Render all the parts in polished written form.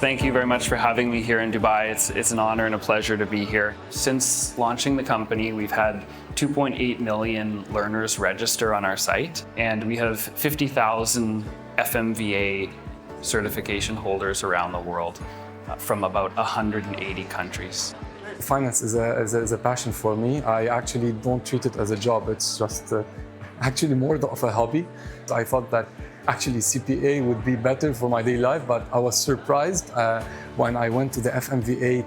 Thank you very much for having me here in Dubai. It's an honor and a pleasure to be here. Since launching the company, we've had 2.8 million learners register on our site, and we have 50,000 FMVA certification holders around the world from about 180 countries. Finance is a passion for me. I actually don't treat it as a job. It's just actually more of a hobby. I thought that actually CPA would be better for my daily life, but I was surprised when I went to the FMVA.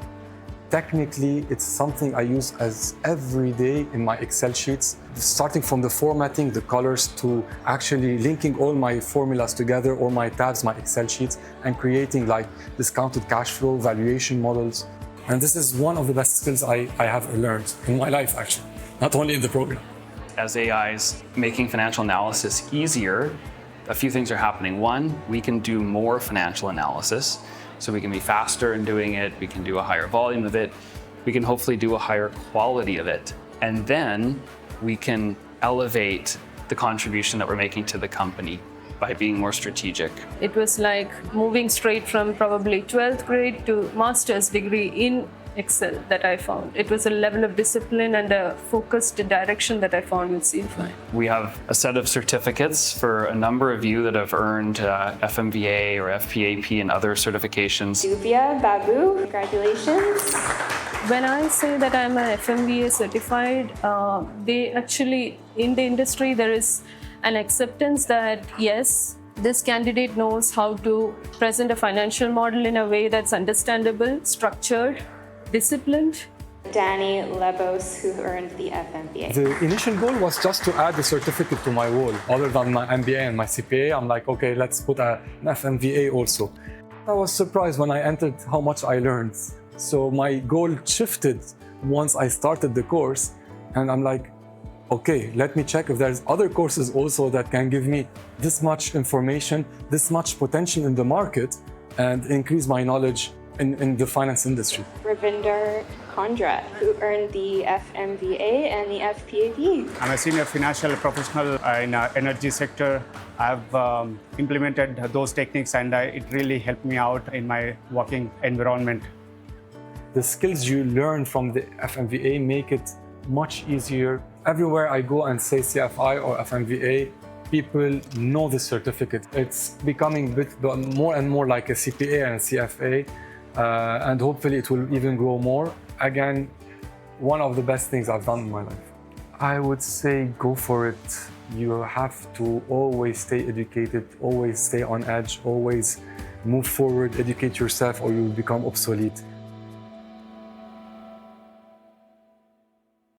Technically, it's something I use as every day in my Excel sheets, starting from the formatting, the colors, to actually linking all my formulas together, all my tabs, my Excel sheets, and creating like discounted cash flow, valuation models. And this is one of the best skills I have learned in my life, actually, not only in the program. As AI is making financial analysis easier, a few things are happening. One, we can do more financial analysis. So we can be faster in doing it, we can do a higher volume of it, we can hopefully do a higher quality of it. And then we can elevate the contribution that we're making to the company by being more strategic. It was like moving straight from probably 12th grade to master's degree in Excel that I found. It was a level of discipline and a focused direction that I found with CFI. We have a set of certificates for a number of you that have earned FMVA or FP&A and other certifications. Dubia, Babu, congratulations. When I say that I'm an FMVA certified, they actually, in the industry, there is an acceptance that yes, this candidate knows how to present a financial model in a way that's understandable, structured, disciplined. Danny Lebos, who earned the FMVA. The initial goal was just to add a certificate to my wall. Other than my MBA and my CPA, I'm like, okay, let's put an FMVA also. I was surprised when I entered how much I learned. So my goal shifted once I started the course, and I'm like, okay, let me check if there's other courses also that can give me this much information, this much potential in the market, and increase my knowledge in the finance industry. Ravinder Kondra, who earned the FMVA and the FP&A. I'm a senior financial professional in the energy sector. I've implemented those techniques, and it really helped me out in my working environment. The skills you learn from the FMVA make it much easier. Everywhere I go and say CFI or FMVA, people know the certificate. It's becoming a bit more and more like a CPA and CFA, and hopefully it will even grow more. Again, one of the best things I've done in my life. I would say go for it. You have to always stay educated, always stay on edge, always move forward, educate yourself, or you'll become obsolete.